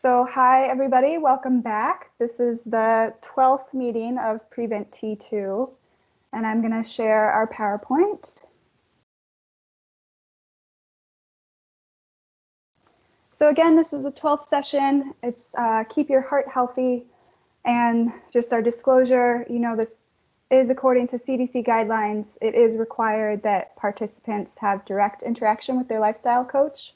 So hi, everybody. Welcome back. This is the 12th meeting of Prevent T2, and I'm going to share our PowerPoint. So again, this is the 12th session. It's Keep Your Heart Healthy, and just our disclosure, this is according to CDC guidelines. It is required that participants have direct interaction with their lifestyle coach.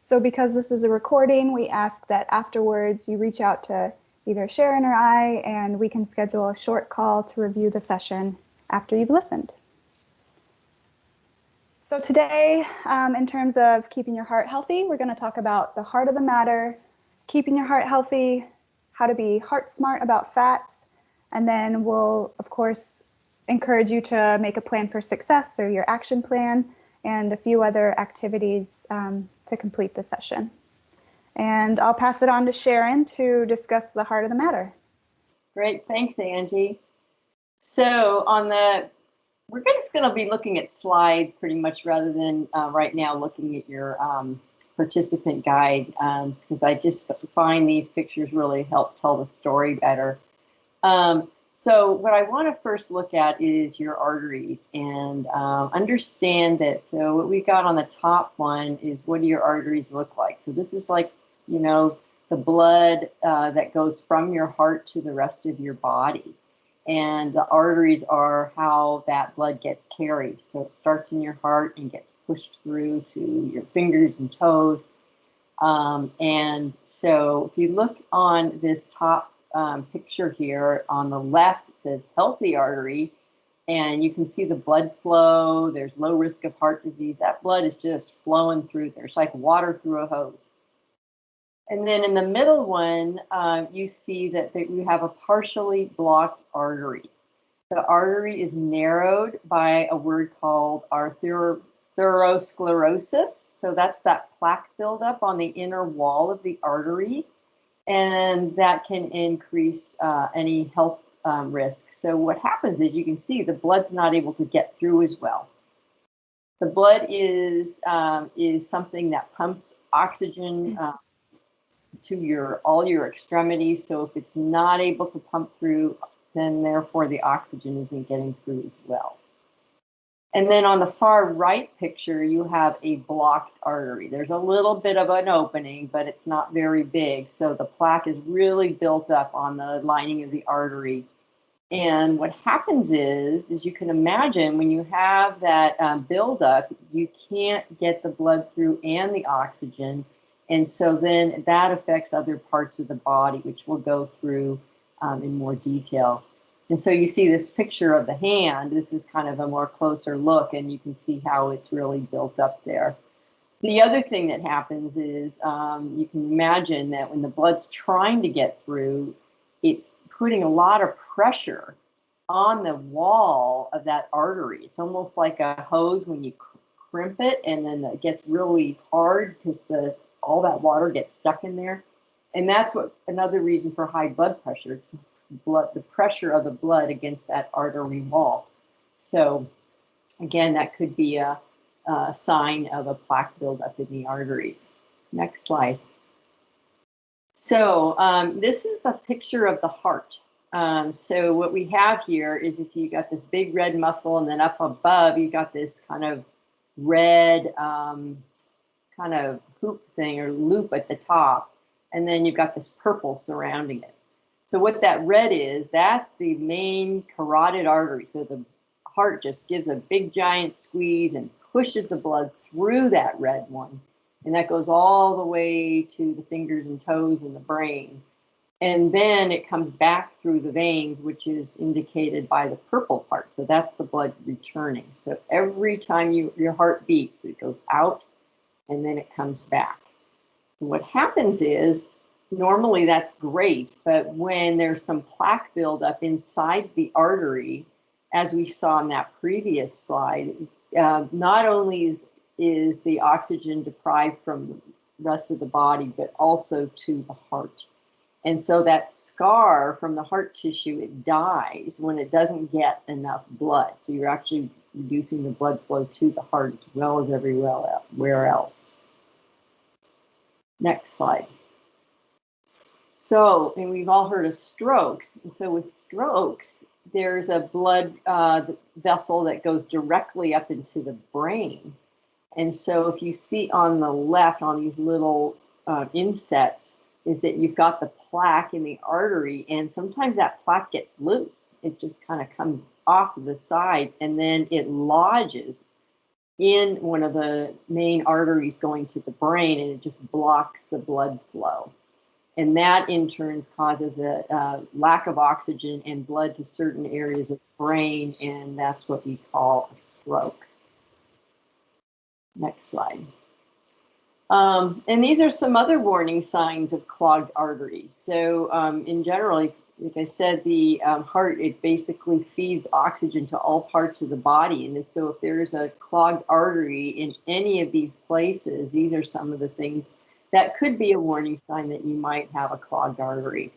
So because this is a recording, we ask that afterwards you reach out to either Sharon or I, and we can schedule a short call to review the session after you've listened. So today, in terms of keeping your heart healthy, we're going to talk about the heart of the matter, keeping your heart healthy, how to be heart smart about fats, and then we'll, of course, encourage you to make a plan for success or your action plan, and a few other activities to complete the session. And I'll pass it on to Sharon to discuss the heart of the matter. Great, thanks, Angie. So we're just going to be looking at slides pretty much rather than right now looking at your participant guide, because I just find these pictures really help tell the story better. So what I want to first look at is your arteries and understand that. So what we got on the top one is, what do your arteries look like? So this is like, the blood that goes from your heart to the rest of your body. And the arteries are how that blood gets carried. So it starts in your heart and gets pushed through to your fingers and toes. And so if you look on this top picture here on the left, it says healthy artery, and you can see the blood flow. There's low risk of heart disease. That blood is just flowing through there. It's like water through a hose. And then in the middle one, you see that we have a partially blocked artery. The artery is narrowed by a word called atherosclerosis. So that's that plaque buildup on the inner wall of the artery, and that can increase any health risk. So what happens is, you can see the blood's not able to get through as well. The blood is something that pumps oxygen to all your extremities. So if it's not able to pump through, then therefore the oxygen isn't getting through as well. And then on the far right picture, you have a blocked artery. There's a little bit of an opening, but it's not very big. So the plaque is really built up on the lining of the artery. And what happens is you can imagine, when you have that buildup, you can't get the blood through and the oxygen. And so then that affects other parts of the body, which we'll go through in more detail. And so you see this picture of the hand. This is kind of a more closer look, and you can see how it's really built up there. The other thing that happens is, you can imagine that when the blood's trying to get through, it's putting a lot of pressure on the wall of that artery. It's almost like a hose when you crimp it, and then it gets really hard because all that water gets stuck in there. And that's another reason for high blood pressure. It's the pressure of the blood against that artery wall. So again, that could be a sign of a plaque buildup in the arteries. Next slide. So this is the picture of the heart. So what we have here is, if you got this big red muscle, and then up above you got this kind of red kind of hoop thing or loop at the top, and then you've got this purple surrounding it. So what that red is, that's the main carotid artery. So the heart just gives a big giant squeeze and pushes the blood through that red one. And that goes all the way to the fingers and toes and the brain. And then it comes back through the veins, which is indicated by the purple part. So that's the blood returning. So every time your heart beats, it goes out and then it comes back. And what happens is, normally that's great, but when there's some plaque buildup inside the artery, as we saw in that previous slide, not only is the oxygen deprived from the rest of the body, but also to the heart. And so that scar from the heart tissue, it dies when it doesn't get enough blood. So you're actually reducing the blood flow to the heart as well as everywhere else. Next slide. So, and we've all heard of strokes. And so with strokes, there's a blood vessel that goes directly up into the brain. And so if you see on the left on these little insets, is that you've got the plaque in the artery, and sometimes that plaque gets loose. It just kind of comes off of the sides, and then it lodges in one of the main arteries going to the brain, and it just blocks the blood flow. And that in turn causes a lack of oxygen and blood to certain areas of the brain, and that's what we call a stroke. Next slide. And these are some other warning signs of clogged arteries. So in general, like I said, the heart, it basically feeds oxygen to all parts of the body. And so if there's a clogged artery in any of these places, these are some of the things that could be a warning sign that you might have a clogged artery.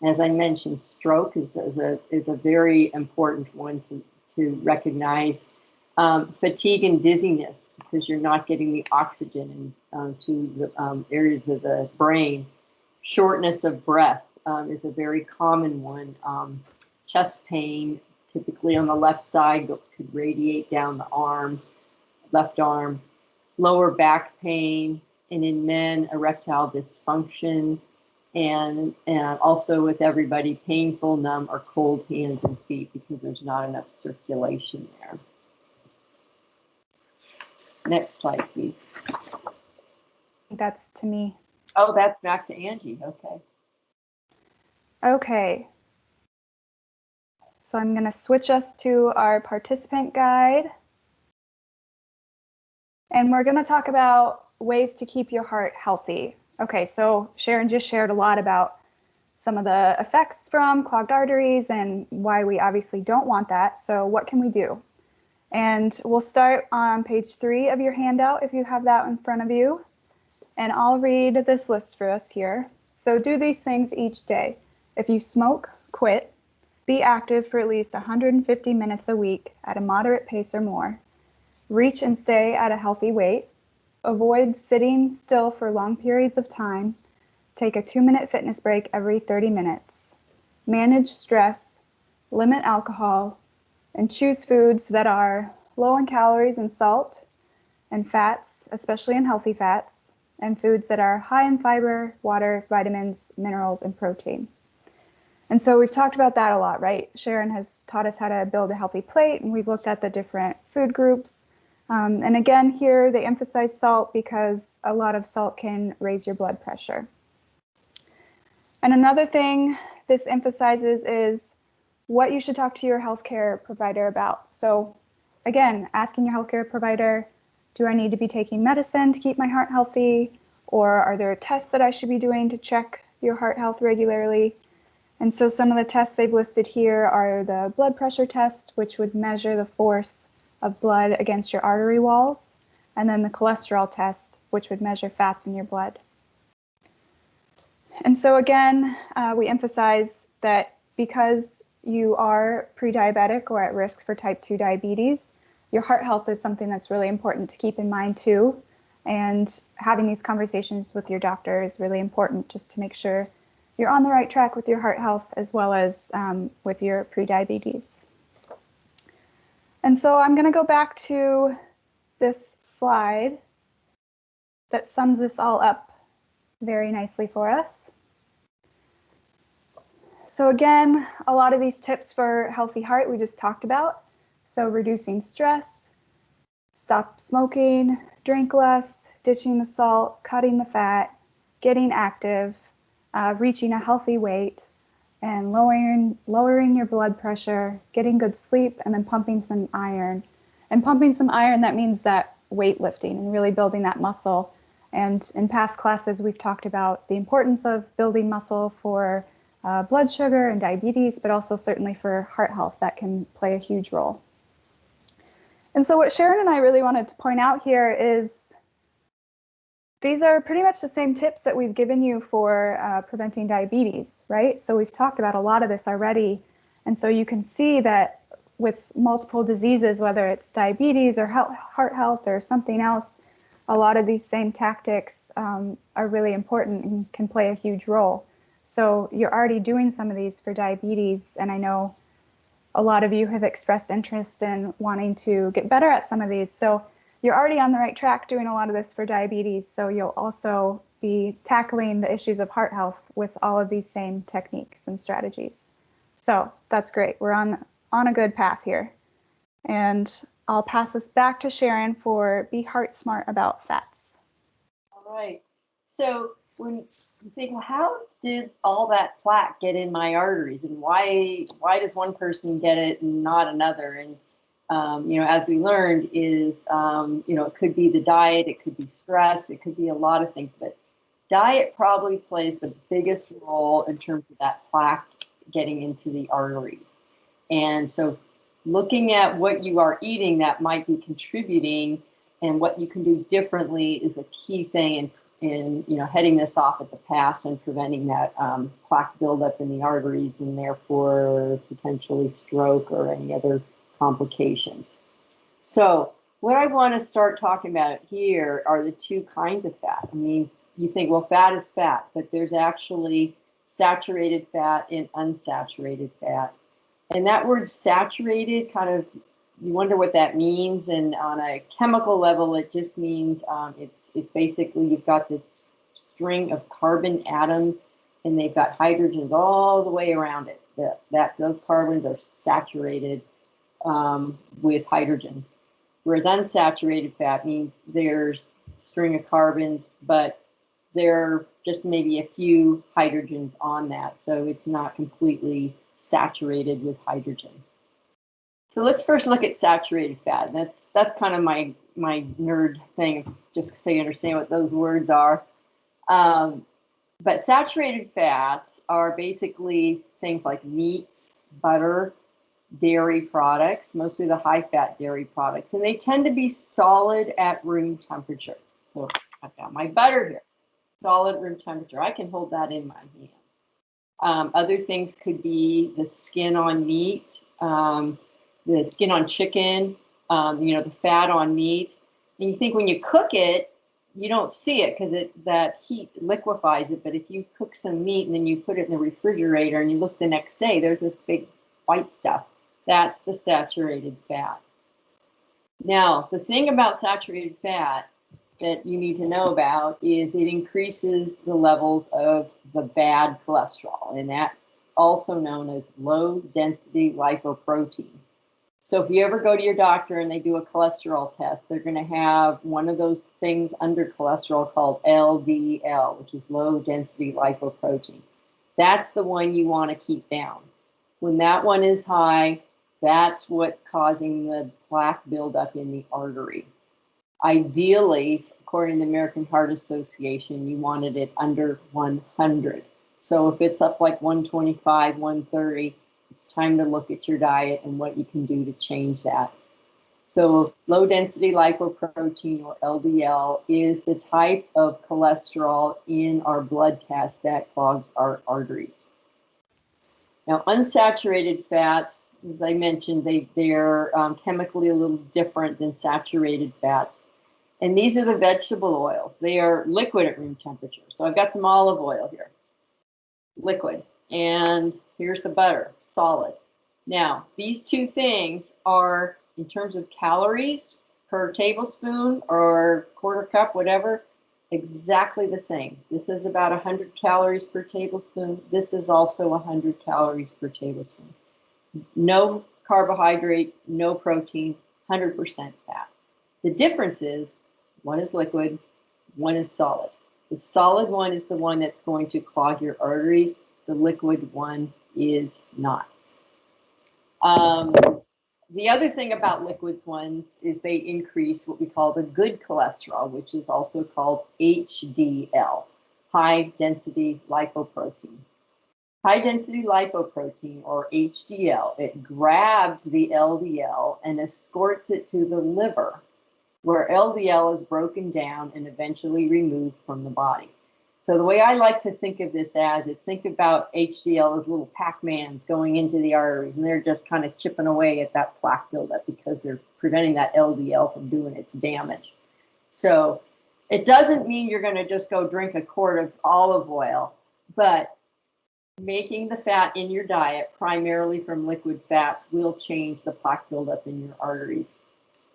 As I mentioned, stroke is a very important one to recognize. Fatigue and dizziness, because you're not getting the oxygen to the areas of the brain. Shortness of breath is a very common one. Chest pain, typically on the left side, could radiate down the arm, left arm. Lower back pain, and in men, erectile dysfunction, and also with everybody, painful, numb, or cold hands and feet because there's not enough circulation there. Next slide, please. That's to me. Oh, that's back to Angie. Okay. Okay. So I'm going to switch us to our participant guide. And we're going to talk about ways to keep your heart healthy. Okay, so Sharon just shared a lot about some of the effects from clogged arteries and why we obviously don't want that. So what can we do? And we'll start on page 3 of your handout if you have that in front of you. And I'll read this list for us here. So do these things each day. If you smoke, quit. Be active for at least 150 minutes a week at a moderate pace or more. Reach and stay at a healthy weight. Avoid sitting still for long periods of time. Take a 2-minute fitness break every 30 minutes. Manage stress. Limit alcohol. And choose foods that are low in calories and salt and fats, especially unhealthy fats, and foods that are high in fiber, water, vitamins, minerals, and protein. And so we've talked about that a lot, right? Sharon has taught us how to build a healthy plate, and we've looked at the different food groups. And again, here they emphasize salt because a lot of salt can raise your blood pressure. And another thing this emphasizes is what you should talk to your healthcare provider about. So again, asking your healthcare provider, do I need to be taking medicine to keep my heart healthy? Or are there tests that I should be doing to check your heart health regularly? And so some of the tests they've listed here are the blood pressure test, which would measure the force of blood against your artery walls, and then the cholesterol test, which would measure fats in your blood. And so again, we emphasize that because you are pre-diabetic or at risk for type 2 diabetes, your heart health is something that's really important to keep in mind too. And having these conversations with your doctor is really important just to make sure you're on the right track with your heart health as well as with your pre-diabetes. And so I'm going to go back to this slide that sums this all up very nicely for us. So again, a lot of these tips for healthy heart we just talked about. So reducing stress, stop smoking, drink less, ditching the salt, cutting the fat, getting active, reaching a healthy weight, and lowering your blood pressure, getting good sleep, and then pumping some iron. And pumping some iron, that means that weightlifting and really building that muscle. And in past classes, we've talked about the importance of building muscle for blood sugar and diabetes, but also certainly for heart health, that can play a huge role. And so what Sharon and I really wanted to point out here is these are pretty much the same tips that we've given you for preventing diabetes, right? So we've talked about a lot of this already. And so you can see that with multiple diseases, whether it's diabetes or heart health or something else, a lot of these same tactics are really important and can play a huge role. So you're already doing some of these for diabetes, and I know a lot of you have expressed interest in wanting to get better at some of these. So you're already on the right track doing a lot of this for diabetes. So you'll also be tackling the issues of heart health with all of these same techniques and strategies. So that's great. We're on a good path here. And I'll pass this back to Sharon for Be Heart Smart About Fats. All right. So when you think, well, how did all that plaque get in my arteries, and why does one person get it and not another? And as we learned, is it could be the diet, it could be stress, it could be a lot of things, but diet probably plays the biggest role in terms of that plaque getting into the arteries. And so looking at what you are eating that might be contributing and what you can do differently is a key thing in heading this off at the pass and preventing that plaque buildup in the arteries and therefore potentially stroke or any other complications. So what I want to start talking about here are the two kinds of fat. I mean, you think, well, fat is fat, but there's actually saturated fat and unsaturated fat. And that word saturated, kind of, you wonder what that means. And on a chemical level, it just means it's basically you've got this string of carbon atoms, and they've got hydrogens all the way around it. Those carbons are saturated with hydrogens. Whereas unsaturated fat means there's a string of carbons, but there are just maybe a few hydrogens on that. So it's not completely saturated with hydrogen. So let's first look at saturated fat. That's kind of my nerd thing, just so you understand what those words are. But saturated fats are basically things like meats, butter, dairy products, mostly the high-fat dairy products, and they tend to be solid at room temperature. So I've got my butter here, solid room temperature. I can hold that in my hand. Other things could be the skin on meat, the skin on chicken, the fat on meat. And you think when you cook it, you don't see it because that heat liquefies it. But if you cook some meat and then you put it in the refrigerator and you look the next day, there's this big white stuff. That's the saturated fat. Now, the thing about saturated fat that you need to know about is it increases the levels of the bad cholesterol, and that's also known as low density lipoprotein. So if you ever go to your doctor and they do a cholesterol test, they're going to have one of those things under cholesterol called LDL, which is low density lipoprotein. That's the one you want to keep down. When that one is high, that's what's causing the plaque buildup in the artery. Ideally, according to the American Heart Association, you wanted it under 100. So if it's up like 125, 130, it's time to look at your diet and what you can do to change that. So low density lipoprotein, or LDL, is the type of cholesterol in our blood test that clogs our arteries. Now, unsaturated fats, as I mentioned, they're chemically a little different than saturated fats. And these are the vegetable oils. They are liquid at room temperature. So I've got some olive oil here, liquid. And here's the butter, solid. Now, these two things are, in terms of calories per tablespoon or quarter cup, whatever, exactly the same. This is about 100 calories per tablespoon. This is also 100 calories per tablespoon. No carbohydrate, no protein, 100% fat. The difference is one is liquid, one is solid. The solid one is the one that's going to clog your arteries. The liquid one is not. The other thing about liquids ones is they increase what we call the good cholesterol, which is also called HDL, high density lipoprotein. High density lipoprotein, or HDL, it grabs the LDL and escorts it to the liver, where LDL is broken down and eventually removed from the body. So the way I like to think of this is think about HDL as little Pac-Mans going into the arteries, and they're just kind of chipping away at that plaque buildup because they're preventing that LDL from doing its damage. So it doesn't mean you're going to just go drink a quart of olive oil, but making the fat in your diet primarily from liquid fats will change the plaque buildup in your arteries.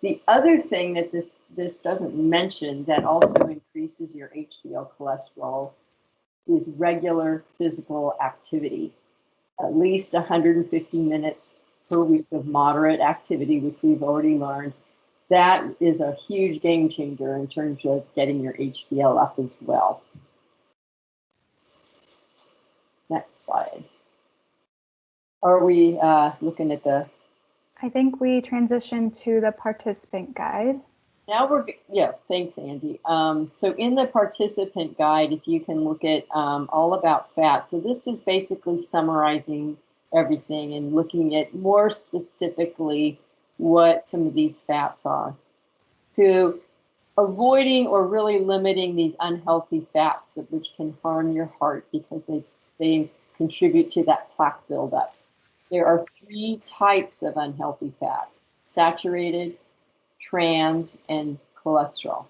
The other thing that this doesn't mention that also increases your HDL cholesterol is regular physical activity. At least 150 minutes per week of moderate activity, which we've already learned. That is a huge game changer in terms of getting your HDL up as well. Next slide. Are we looking at the... I think we transitioned to the participant guide. Now we're, yeah, thanks, Andy. So in the participant guide, if you can look at all about fat. So this is basically summarizing everything and looking at more specifically what some of these fats are. So avoiding or really limiting these unhealthy fats, which can harm your heart because they contribute to that plaque buildup. There are 3 types of unhealthy fat: saturated, trans, and cholesterol.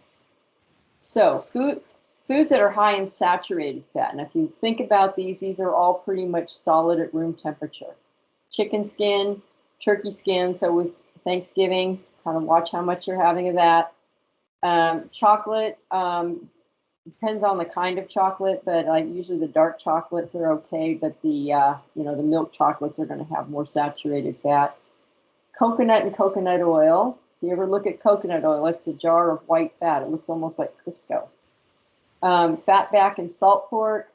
So foods that are high in saturated fat, and if you think about these are all pretty much solid at room temperature. Chicken skin, turkey skin, so with Thanksgiving, kind of watch how much you're having of that. Chocolate, depends on the kind of chocolate, but usually the dark chocolates are okay, but the the milk chocolates are going to have more saturated fat. Coconut and coconut oil. If you ever look at coconut oil, it's a jar of white fat. It looks almost like Crisco. Fatback and salt pork,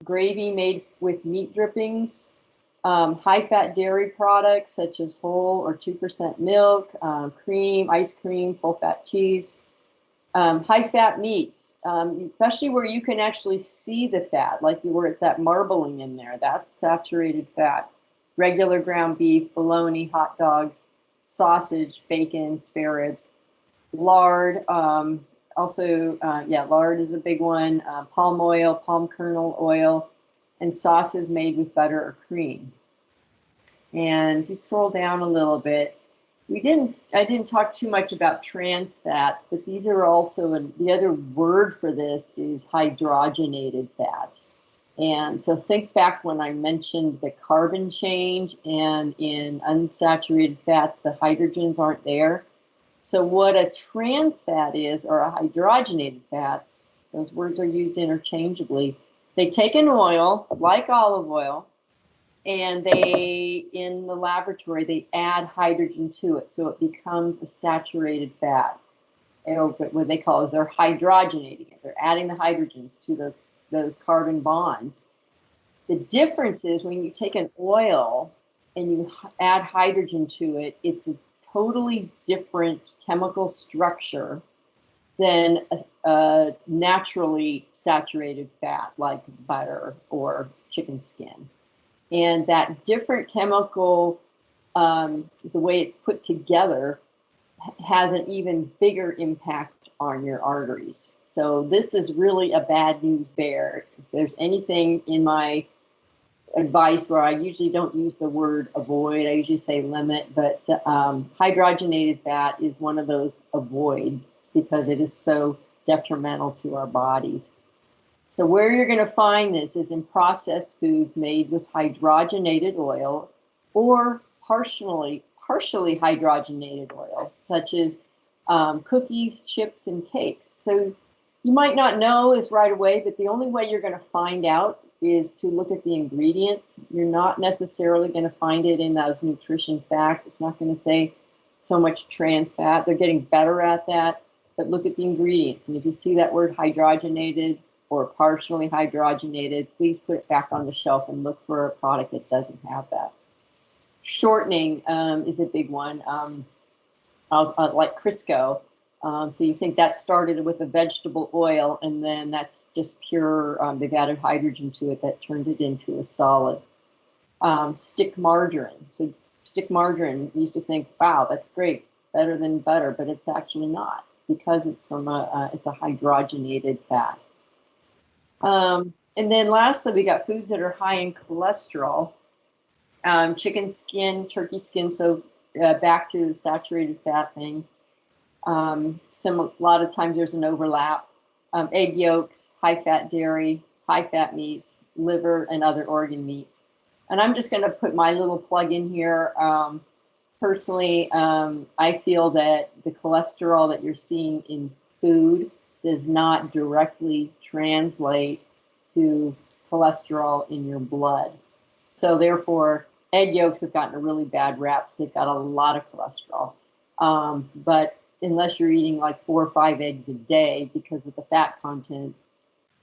gravy made with meat drippings, high-fat dairy products such as whole or 2% milk, cream, ice cream, full-fat cheese. High-fat meats, especially where you can actually see the fat, like where it's that marbling in there, that's saturated fat. Regular ground beef, bologna, hot dogs, sausage, bacon, spare ribs. Lard, lard is a big one. Palm oil, palm kernel oil, and sauces made with butter or cream. And if you scroll down a little bit, I didn't talk too much about trans fats, but these are also, the other word for this is hydrogenated fats. And so think back when I mentioned the carbon change, and in unsaturated fats, the hydrogens aren't there. So what a trans fat is, or a hydrogenated fats, those words are used interchangeably. They take an oil, like olive oil, and in the laboratory, they add hydrogen to it, so it becomes a saturated fat. And what they call is they're hydrogenating it. They're adding the hydrogens to those carbon bonds. The difference is when you take an oil and you add hydrogen to it, it's a totally different chemical structure than a naturally saturated fat like butter or chicken skin. And that different chemical, the way it's put together, has an even bigger impact on your arteries. So this is really a bad news bear. If there's anything in my advice where I usually don't use the word avoid, I usually say limit, but hydrogenated fat is one of those avoid because it is so detrimental to our bodies. So where you're going to find this is in processed foods made with hydrogenated oil or partially hydrogenated oil, such as cookies, chips, and cakes. So you might not know this right away, but the only way you're going to find out is to look at the ingredients. You're not necessarily going to find it in those nutrition facts. It's not going to say so much trans fat. They're getting better at that, but look at the ingredients. And if you see that word hydrogenated or partially hydrogenated, please put it back on the shelf and look for a product that doesn't have that. Shortening is a big one, like Crisco. So you think that started with a vegetable oil, and then that's just pure, they've added hydrogen to it that turns it into a solid. Stick margarine. So stick margarine, you used to think, wow, that's great, better than butter, but it's actually not because it's from it's a hydrogenated fat. And then lastly, we got foods that are high in cholesterol. Chicken skin, turkey skin, so back to the saturated fat things. A lot of times there's an overlap. Egg yolks, high-fat dairy, high-fat meats, liver, and other organ meats. And I'm just going to put my little plug in here. Personally, I feel that the cholesterol that you're seeing in food does not directly translate to cholesterol in your blood. So therefore, egg yolks have gotten a really bad rap. They've got a lot of cholesterol. But unless you're eating like 4 or 5 eggs a day, because of the fat content,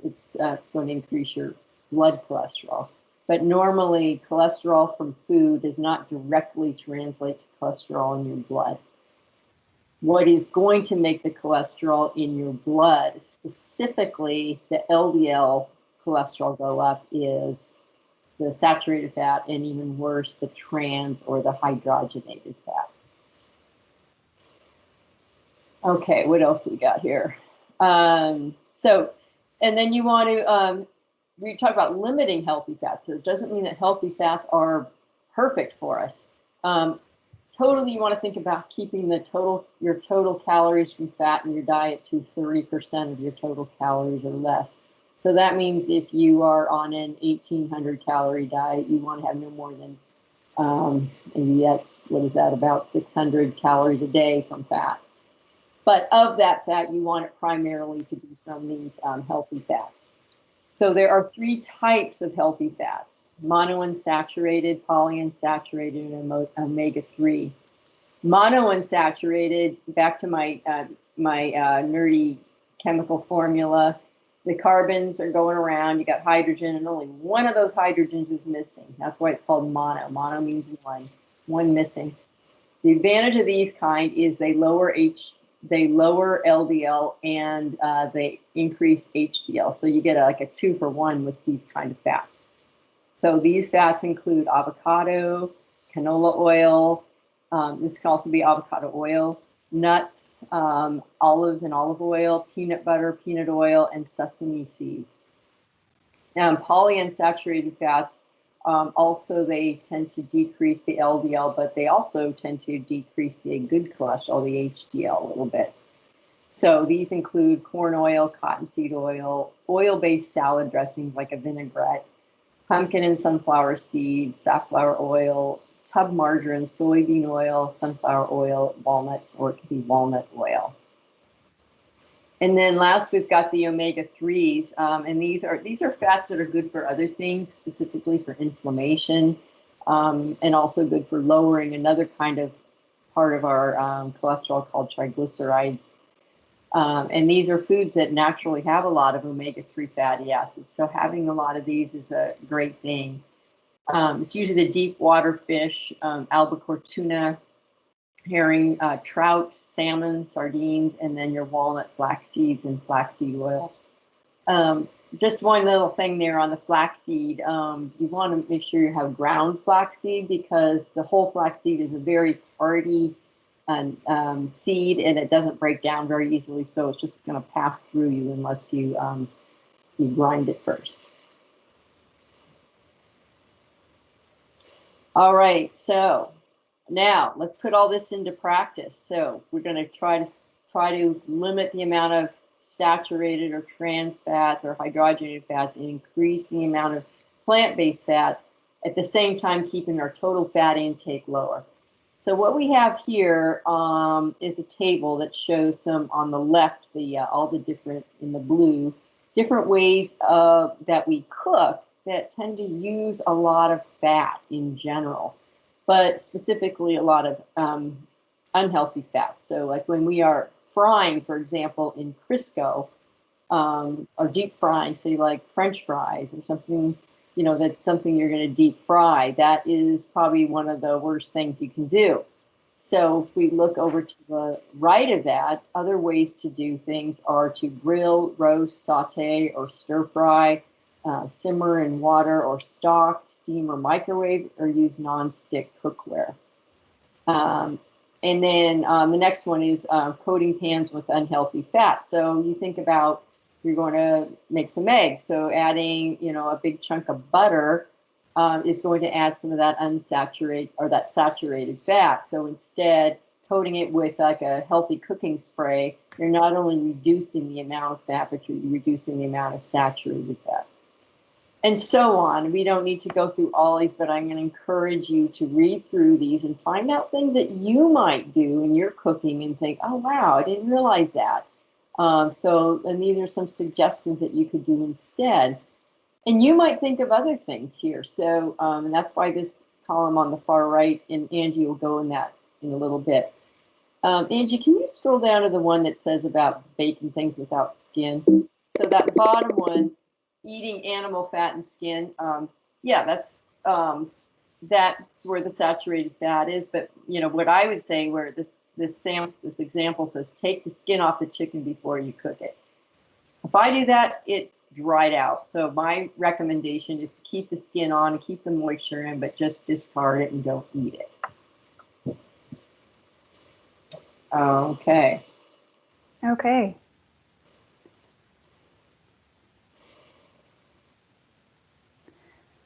it's going to increase your blood cholesterol. But normally, cholesterol from food does not directly translate to cholesterol in your blood. What is going to make the cholesterol in your blood, specifically the LDL cholesterol, go up is the saturated fat, and even worse, the trans or the hydrogenated fat. Okay, what else do we got here? And then you want to, we talk about limiting healthy fats. So it doesn't mean that healthy fats are perfect for us. Totally, you want to think about keeping your total calories from fat in your diet to 30% of your total calories or less. So that means if you are on an 1,800 calorie diet, you want to have no more than, maybe that's, what is that, about 600 calories a day from fat. But of that fat, you want it primarily to be from these healthy fats. So there are 3 types of healthy fats: monounsaturated, polyunsaturated, and omega-3. Monounsaturated, back to my nerdy chemical formula, the carbons are going around, you got hydrogen, and only one of those hydrogens is missing. That's why it's called mono. Mono means one missing. The advantage of these kind is they lower LDL and they increase HDL. So you get like a 2-for-1 with these kind of fats. So these fats include avocado, canola oil. This can also be avocado oil, nuts, olive and olive oil, peanut butter, peanut oil, and sesame seeds. Now, polyunsaturated fats, also they tend to decrease the LDL, but they also tend to decrease the good cholesterol, the HDL, a little bit. So these include corn oil, cottonseed oil, oil-based salad dressings like a vinaigrette, pumpkin and sunflower seeds, safflower oil, tub margarine, soybean oil, sunflower oil, walnuts, or it could be walnut oil. And then last, we've got the omega-3s, and these are fats that are good for other things, specifically for inflammation, and also good for lowering another kind of part of our cholesterol called triglycerides. And these are foods that naturally have a lot of omega-3 fatty acids, so having a lot of these is a great thing. It's usually the deep water fish, albacore tuna, herring, trout, salmon, sardines, and then your walnut, flax seeds, and flaxseed oil. Just one little thing there on the flaxseed. You want to make sure you have ground flaxseed, because the whole flaxseed is a very hardy seed, and it doesn't break down very easily, so it's just going to pass through you unless you grind it first. All right, so now let's put all this into practice. So we're going to try to limit the amount of saturated or trans fats or hydrogenated fats and increase the amount of plant-based fats, at the same time keeping our total fat intake lower. So what we have here is a table that shows some, on the left, all the different, in the blue, different ways that we cook that tend to use a lot of fat in general, but specifically a lot of unhealthy fats. So like when we are frying, for example, in Crisco, or deep frying, say like French fries or something, that's something you're going to deep fry, that is probably one of the worst things you can do. So if we look over to the right of that, other ways to do things are to grill, roast, saute, or stir fry, simmer in water or stock, steam or microwave, or use non-stick cookware. And then the next one is coating pans with unhealthy fat. So you think about, you're going to make some eggs, so adding a big chunk of butter is going to add some of that unsaturated or that saturated fat. So instead, coating it with like a healthy cooking spray, you're not only reducing the amount of fat, but you're reducing the amount of saturated fat. and so on. We don't need to go through all these, but I'm going to encourage you to read through these and find out things that you might do in your cooking and think, oh, wow, I didn't realize that. And these are some suggestions that you could do instead. And you might think of other things here. So, and that's why this column on the far right, and Angie will go in that in a little bit. Angie, can you scroll down to the one that says about baking things without skin? So that bottom one, eating animal fat and skin. Yeah, that's where the saturated fat is. But you know what I would say, where this example says, take the skin off the chicken before you cook it. If I do that, it's dried out. So my recommendation is to keep the skin on and keep the moisture in, but just discard it and don't eat it. Okay. Okay.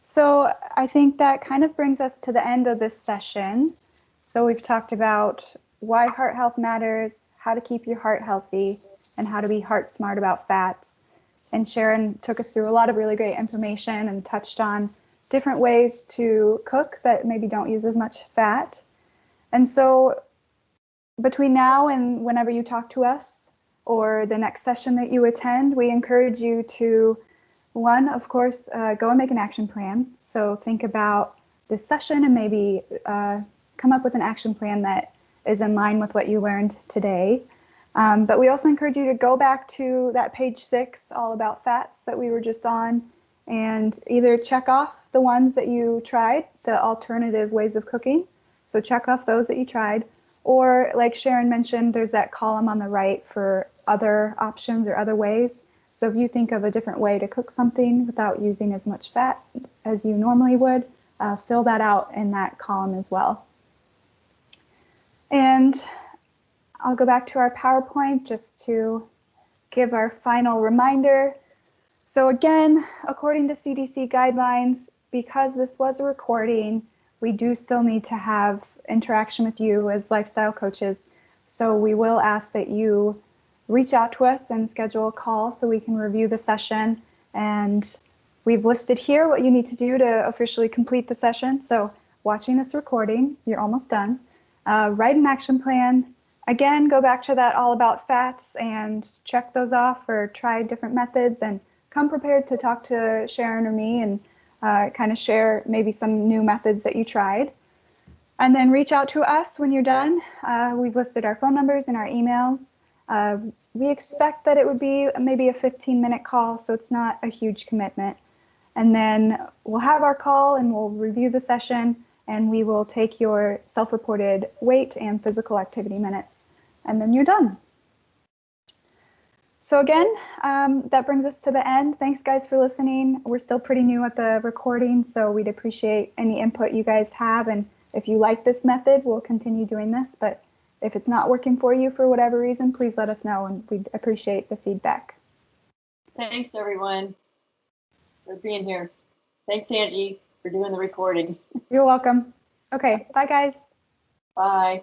So I think that kind of brings us to the end of this session. So we've talked about why heart health matters, how to keep your heart healthy, and how to be heart smart about fats. And Sharon took us through a lot of really great information and touched on different ways to cook that maybe don't use as much fat. And so between now and whenever you talk to us or the next session that you attend, we encourage you to, one, of course, go and make an action plan. So think about this session and maybe come up with an action plan that is in line with what you learned today. But we also encourage you to go back to that page 6, all about fats, that we were just on, and either check off the ones that you tried, the alternative ways of cooking. So check off those that you tried. Or like Sharon mentioned, there's that column on the right for other options or other ways. So if you think of a different way to cook something without using as much fat as you normally would, fill that out in that column as well. And I'll go back to our PowerPoint just to give our final reminder. So again, according to CDC guidelines, because this was a recording, we do still need to have interaction with you as lifestyle coaches. So we will ask that you reach out to us and schedule a call so we can review the session. And we've listed here what you need to do to officially complete the session. So watching this recording, you're almost done. Write an action plan. Again, go back to that all about fats and check those off or try different methods, and come prepared to talk to Sharon or me and kind of share maybe some new methods that you tried. And then reach out to us when you're done. We've listed our phone numbers and our emails. We expect that it would be maybe a 15-minute call, so it's not a huge commitment. And then we'll have our call and we'll review the session, and we will take your self-reported weight and physical activity minutes, and then you're done. So again, that brings us to the end. Thanks guys for listening. We're still pretty new at the recording, so we'd appreciate any input you guys have. And if you like this method, we'll continue doing this. But if it's not working for you for whatever reason, please let us know, and we'd appreciate the feedback. Thanks, everyone, for being here. Thanks, Angie, for doing the recording. You're welcome. Okay, bye guys. Bye.